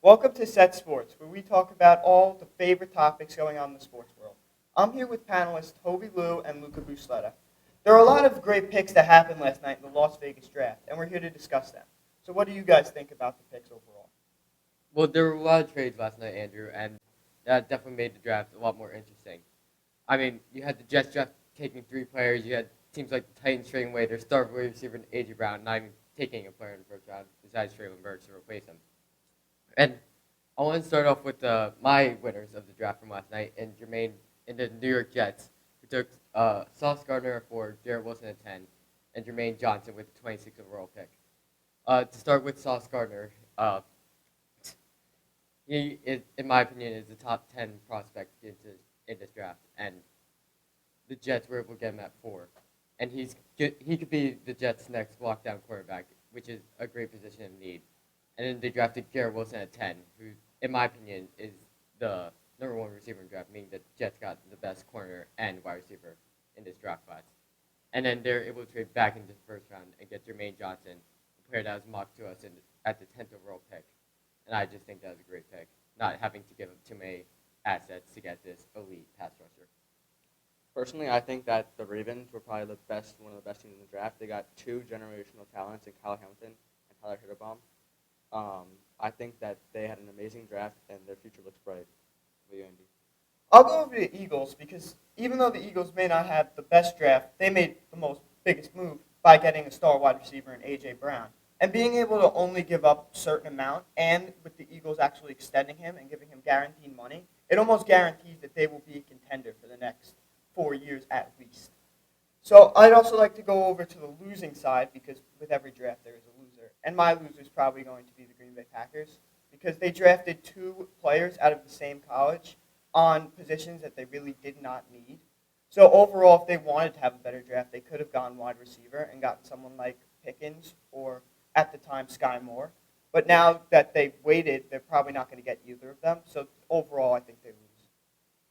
Welcome to Set Sports, where we talk about all the favorite topics going on in the sports world. I'm here with panelists Toby Liu and Luca Busleta. There are a lot of great picks that happened last night in the Las Vegas draft, and we're here to discuss them. So what do you guys think about the picks overall? Well, there were a lot of trades last night, Andrew, and that definitely made the draft a lot more interesting. I mean, you had the Jets draft taking three players. You had teams like the Titans trading away their star wide receiver A.J. Brown, not even taking a player in the first round besides Traylon Burks to replace him. And I want to start off with my winners of the draft from last night, and Jermaine in the New York Jets, who took Sauce Gardner for Jarrett Wilson at 10, and Jermaine Johnson with the 26th overall pick. To start with Sauce Gardner, he is, in my opinion, is the top 10 prospect in this draft, and the Jets were able to get him at 4. And he could be the Jets' next lockdown quarterback, which is a great position of need. And then they drafted Jarrett Wilson at 10, who, in my opinion, is the number one receiver in the draft, meaning that the Jets got the best corner and wide receiver in this draft class. And then they're able to trade back into the first round and get Jermaine Johnson, a player that was mocked to us at the 10th overall pick. And I just think that was a great pick, not having to give up too many assets to get this elite pass rusher. Personally, I think that the Ravens were probably one of the best teams in the draft. They got two generational talents in Kyle Hamilton and Tyler Hitterbaum. I think that they had an amazing draft, and their future looks bright. What do you, Andy? I'll go over the Eagles because even though the Eagles may not have the best draft, they made the biggest move by getting a star wide receiver in A.J. Brown. And being able to only give up a certain amount, and with the Eagles actually extending him and giving him guaranteed money, it almost guarantees that they will be a contender for the next 4 years at least. So I'd also like to go over to the losing side because with every draft there is a loser. And my loser is probably going to be the Green Bay Packers because they drafted two players out of the same college on positions that they really did not need. So overall, if they wanted to have a better draft, they could have gone wide receiver and gotten someone like Pickens or at the time Sky Moore. But now that they've waited, they're probably not going to get either of them. So overall, I think they lose.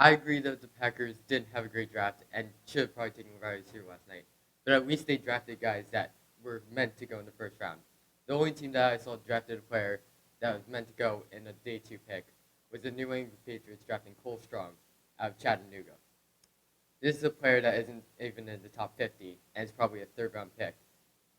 I agree that the Packers didn't have a great draft and should have probably taken a wide receiver last night. But at least they drafted guys that were meant to go in the first round. The only team that I saw drafted a player that was meant to go in a day 2 pick was the New England Patriots drafting Cole Strong out of Chattanooga. This is a player that isn't even in the top 50 and is probably a third-round pick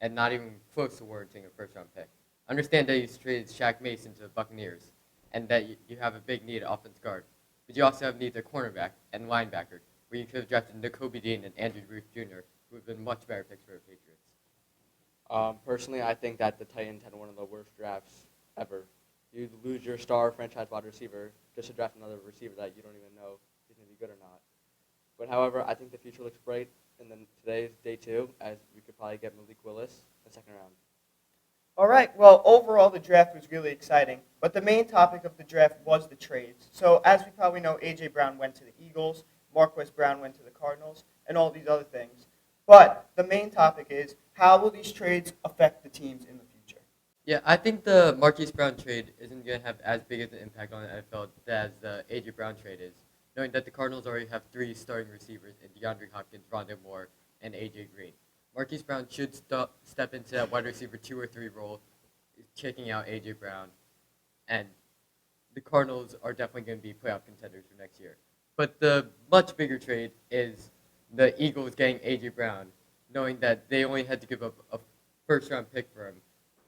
and not even close to warranting a first-round pick. Understand that you traded Shaq Mason to the Buccaneers and that you have a big need at offensive guard. But you also have needs at cornerback and linebacker, where you could have drafted N'Kobe Dean and Andrew Ruth Jr., who would have been much better picks for the Patriots. Personally, I think that the Titans had one of the worst drafts ever. You lose your star franchise wide receiver just to draft another receiver that you don't even know if he's going to be good or not. But however, I think the future looks bright in today's day 2, as we could probably get Malik Willis in the second round. All right, well, overall, the draft was really exciting, but the main topic of the draft was the trades. So, as we probably know, A.J. Brown went to the Eagles, Marquise Brown went to the Cardinals, and all these other things. But the main topic is, how will these trades affect the teams in the future? Yeah, I think the Marquise Brown trade isn't going to have as big of an impact on the NFL as the A.J. Brown trade is, knowing that the Cardinals already have 3 starting receivers in DeAndre Hopkins, Rondé Moore, and A.J. Green. Marquise Brown should step into that wide receiver 2 or 3 role, checking out A.J. Brown, and the Cardinals are definitely going to be playoff contenders for next year. But the much bigger trade is the Eagles getting A.J. Brown, knowing that they only had to give up a first-round pick for him,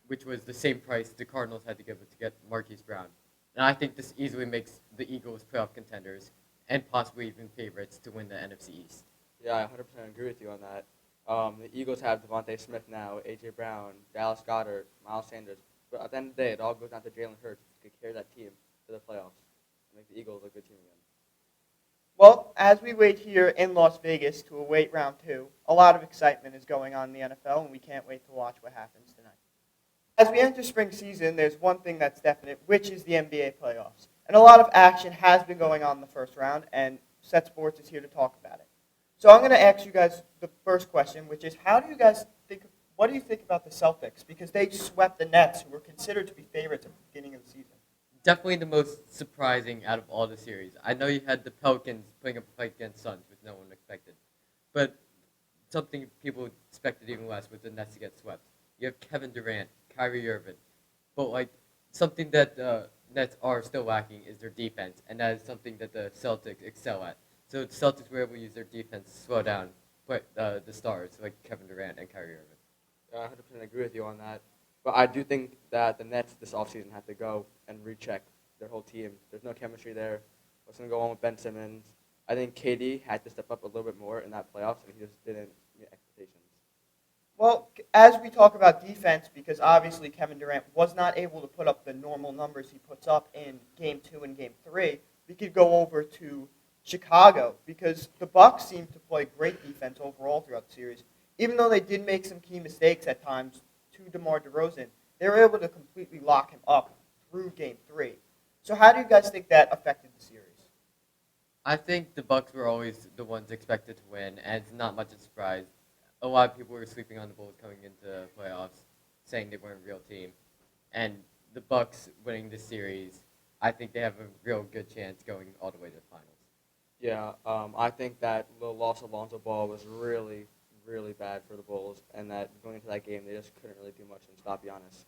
which was the same price the Cardinals had to give up to get Marquise Brown. And I think this easily makes the Eagles playoff contenders and possibly even favorites to win the NFC East. Yeah, I 100% agree with you on that. The Eagles have Devontae Smith now, A.J. Brown, Dallas Goedert, Miles Sanders. But at the end of the day, it all goes down to Jalen Hurts to carry that team to the playoffs and make the Eagles a good team again. Well, as we wait here in Las Vegas to await round 2, a lot of excitement is going on in the NFL, and we can't wait to watch what happens tonight. As we enter spring season, there's one thing that's definite, which is the NBA playoffs. And a lot of action has been going on in the first round, and Set Sports is here to talk about it. So I'm going to ask you guys the first question, which is what do you think about the Celtics? Because they swept the Nets, who were considered to be favorites at the beginning of the season. Definitely the most surprising out of all the series. I know you had the Pelicans putting up a fight against Suns, which no one expected. But something people expected even less was the Nets to get swept. You have Kevin Durant, Kyrie Irving. But something that Nets are still lacking is their defense, and that is something that the Celtics excel at. So the Celtics were able to use their defense to slow down the stars like Kevin Durant and Kyrie Irving. I 100% agree with you on that. But I do think that the Nets this offseason have to go and recheck their whole team. There's no chemistry there. What's going to go on with Ben Simmons? I think KD had to step up a little bit more in that playoffs, and he just didn't meet expectations. Well, as we talk about defense, because obviously Kevin Durant was not able to put up the normal numbers he puts up in Game 2 and Game 3, we could go over to Chicago, because the Bucks seem to play great defense overall throughout the series. Even though they did make some key mistakes at times to DeMar DeRozan, they were able to completely lock him up through Game 3. So how do you guys think that affected the series? I think the Bucks were always the ones expected to win, and it's not much of a surprise. A lot of people were sleeping on the Bulls coming into the playoffs, saying they weren't a real team. And the Bucks winning this series, I think they have a real good chance going all the way to the finals. Yeah, I think that the loss of Lonzo Ball was really, really bad for the Bulls, and that going into that game, they just couldn't really do much and stop Giannis.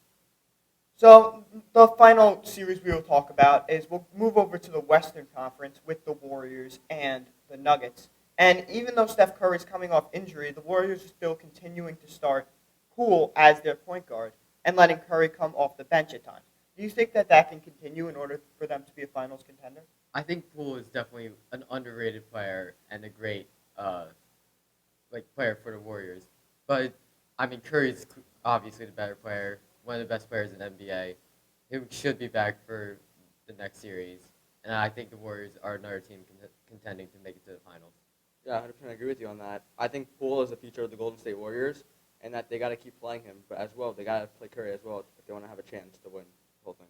So the final series we will talk about is we'll move over to the Western Conference with the Warriors and the Nuggets. And even though Steph Curry is coming off injury, the Warriors are still continuing to start Poole as their point guard and letting Curry come off the bench at times. Do you think that can continue in order for them to be a finals contender? I think Poole is definitely an underrated player and a great player for the Warriors. But I mean, Curry's obviously the better player, one of the best players in the NBA. He should be back for the next series, and I think the Warriors are another team contending to make it to the finals. Yeah, 100% agree with you on that. I think Poole is the future of the Golden State Warriors, and that they got to keep playing him, but as well, they got to play Curry as well if they want to have a chance to win the whole thing.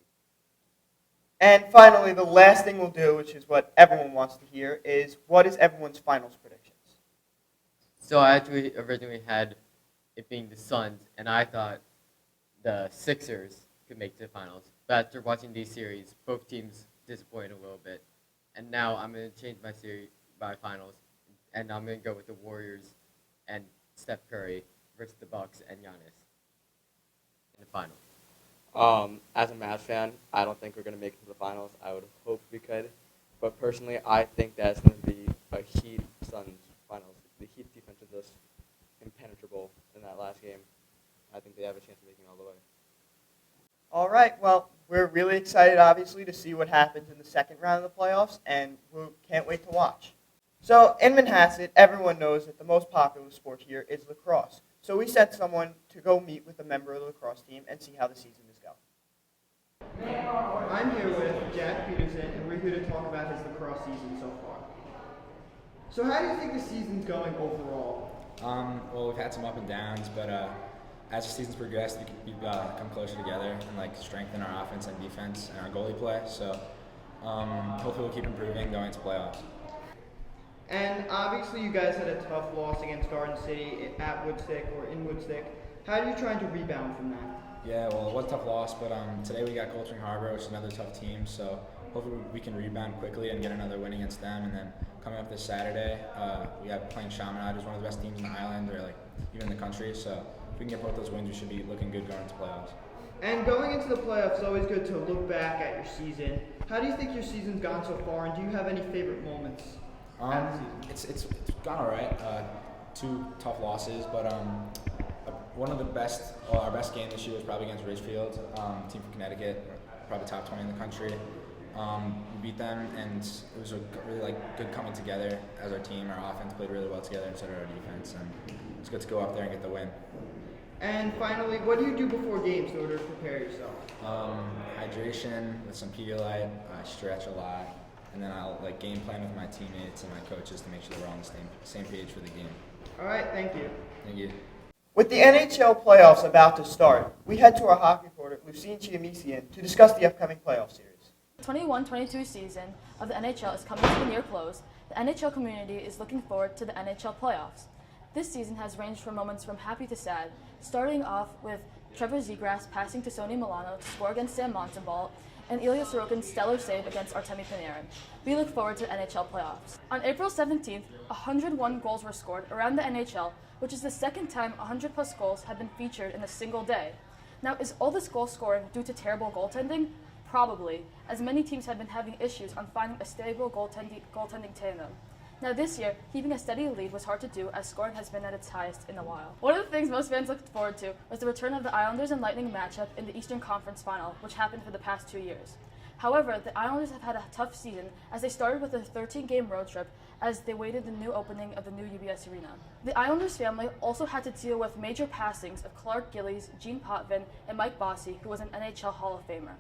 And finally, the last thing we'll do, which is what everyone wants to hear, is what is everyone's finals predictions? So I actually originally had it being the Suns, and I thought the Sixers could make it to the finals. But after watching these series, both teams disappointed a little bit. And now I'm going to change my finals, and I'm going to go with the Warriors and Steph Curry versus the Bucks and Giannis in the final. As a Mavs fan, I don't think we're going to make it to the finals. I would hope we could. But personally, I think that it's going to be a Heat-Suns finals. The Heat defense is just impenetrable in that last game. I think they have a chance of making it all the way. All right, well, we're really excited, obviously, to see what happens in the second round of the playoffs, and we can't wait to watch. So in Manhasset, everyone knows that the most popular sport here is lacrosse. So we sent someone to go meet with a member of the lacrosse team and see how the season is going. I'm here with Jack Peterson, and we're here to talk about his lacrosse season so far. So how do you think the season's going overall? Well, we've had some up and downs, but as the season's progressed, we've come closer together and strengthen our offense and defense and our goalie play. So hopefully we'll keep improving going into playoffs. And obviously you guys had a tough loss against Garden City at Woodstick or in Woodstick. How are you trying to rebound from that? Yeah, well, it was a tough loss, but today we got Coldstream Harbor, which is another tough team. So hopefully we can rebound quickly and get another win against them. And then coming up this Saturday, we have playing Chaminade, who's one of the best teams in the island or even in the country. So if we can get both those wins, we should be looking good going into playoffs. And going into the playoffs, it's always good to look back at your season. How do you think your season's gone so far, and do you have any favorite moments? It's gone all right. 2 tough losses, but one of our best game this year was probably against Ridgefield, team from Connecticut, probably top 20 in the country. We beat them, and it was a really good coming together as our team. Our offense played really well together, and so did our defense, and it's good to go up there and get the win. And finally, what do you do before games in order to prepare yourself? Hydration with some Pedialyte. I stretch a lot. And then I'll game plan with my teammates and my coaches to make sure we're on the same page for the game. All right, thank you. Thank you. With the NHL playoffs about to start, we head to our hockey reporter, Lucine Chiamisian, to discuss the upcoming playoff series. The 21-22 season of the NHL is coming to a near close. The NHL community is looking forward to the NHL playoffs. This season has ranged from moments from happy to sad, starting off with Trevor Zegras passing to Sonny Milano to score against Sam Montembeault, and Ilya Sorokin's stellar save against Artemi Panarin. We look forward to NHL playoffs. On April 17th, 101 goals were scored around the NHL, which is the second time 100-plus goals have been featured in a single day. Now, is all this goal scoring due to terrible goaltending? probably, as many teams have been having issues on finding a stable goaltending tandem. Now this year, keeping a steady lead was hard to do as scoring has been at its highest in a while. One of the things most fans looked forward to was the return of the Islanders and Lightning matchup in the Eastern Conference Final, which happened for the past 2 years. However, the Islanders have had a tough season as they started with a 13-game road trip as they waited the new opening of the new UBS Arena. The Islanders family also had to deal with major passings of Clark Gillies, Gene Potvin, and Mike Bossy, who was an NHL Hall of Famer.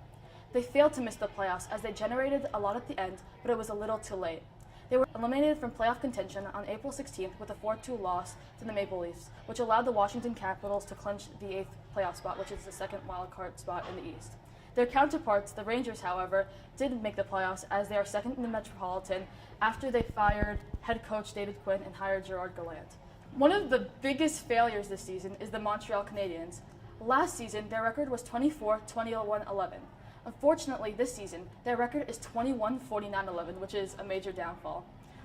They failed to miss the playoffs as they generated a lot at the end, but it was a little too late. They were eliminated from playoff contention on April 16th with a 4-2 loss to the Maple Leafs, which allowed the Washington Capitals to clinch the 8th playoff spot, which is the second wildcard spot in the East. Their counterparts, the Rangers, however, did make the playoffs as they are second in the Metropolitan after they fired head coach David Quinn and hired Gerard Gallant. One of the biggest failures this season is the Montreal Canadiens. Last season, their record was 24-21-11. Unfortunately, this season, their record is 21-49-11, which is a major downfall.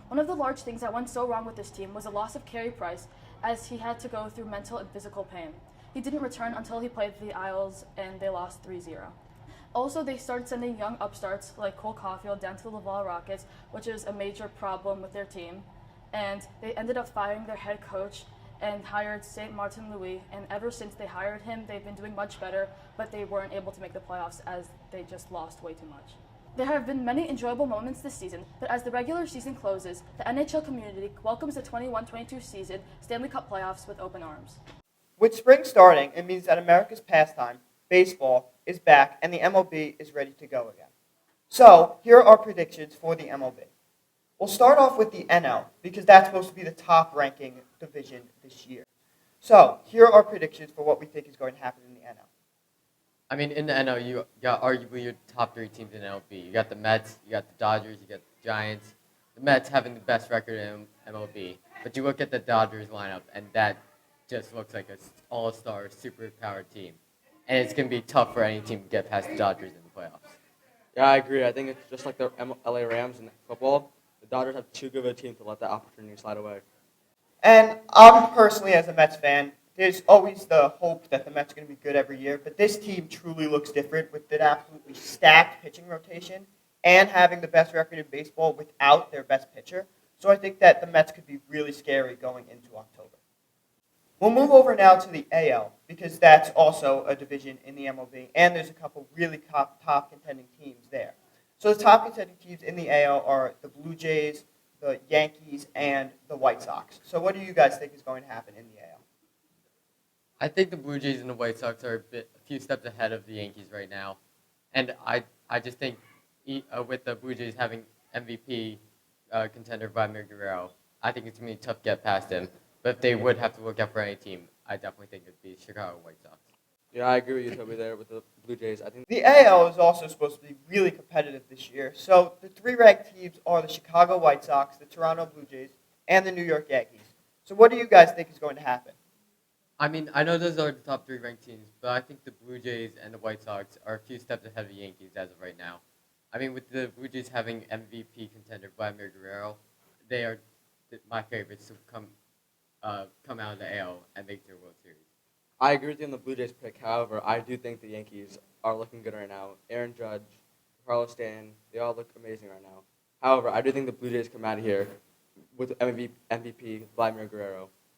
One of the large things that went so wrong with this team was the loss of Carey Price, as he had to go through mental and physical pain. He didn't return until he played the Isles, and they lost 3-0. Also, they started sending young upstarts like Cole Caulfield down to the Laval Rockets, which is a major problem with their team. And they ended up firing their head coach and hired St. Martin Louis, and ever since they hired him, they've been doing much better, but they weren't able to make the playoffs as they just lost way too much. There have been many enjoyable moments this season, but as the regular season closes, the NHL community welcomes the 21-22 season Stanley Cup playoffs with open arms. With spring starting, it means that America's pastime, baseball, is back and the MLB is ready to go again. So, here are our predictions for the MLB. We'll start off with the NL because that's supposed to be the top ranking division this year. So, here are our predictions for what we think is going to happen in the NL. I mean, in the NL, you got arguably your top 3 teams in MLB. You got the Mets, you got the Dodgers, you got the Giants. The Mets having the best record in MLB. But you look at the Dodgers lineup, and that just looks like an all-star, super-powered team. And it's going to be tough for any team to get past the Dodgers in the playoffs. Yeah, I agree. I think it's just like the LA Rams in football. The Dodgers have too good of a team to let that opportunity slide away. And I'm personally, as a Mets fan, there's always the hope that the Mets are going to be good every year, but this team truly looks different with an absolutely stacked pitching rotation and having the best record in baseball without their best pitcher. So I think that the Mets could be really scary going into October. We'll move over now to the AL because that's also a division in the MLB, and there's a couple really top contending teams there. So the top contending teams in the AL are the Blue Jays, the Yankees, and the White Sox. So what do you guys think is going to happen in the AL? I think the Blue Jays and the White Sox are a few steps ahead of the Yankees right now. And I just think with the Blue Jays having MVP contender Vladimir Guerrero, I think it's going to be tough to get past him. But if they would have to look out for any team, I definitely think it would be Chicago White Sox. Yeah, I agree with you, Toby, there with the Blue Jays. I think The AL is also supposed to be really competitive this year. So the 3 ranked teams are the Chicago White Sox, the Toronto Blue Jays, and the New York Yankees. So what do you guys think is going to happen? I mean, I know those are the top 3 ranked teams, but I think the Blue Jays and the White Sox are a few steps ahead of the Yankees as of right now. I mean, with the Blue Jays having MVP contender Vladimir Guerrero, they are my favorites to come out of the AL and make their World Series. I agree with you on the Blue Jays pick. However, I do think the Yankees are looking good right now. Aaron Judge, Carlos Stanton, they all look amazing right now. However, I do think the Blue Jays come out of here with MVP Vladimir Guerrero.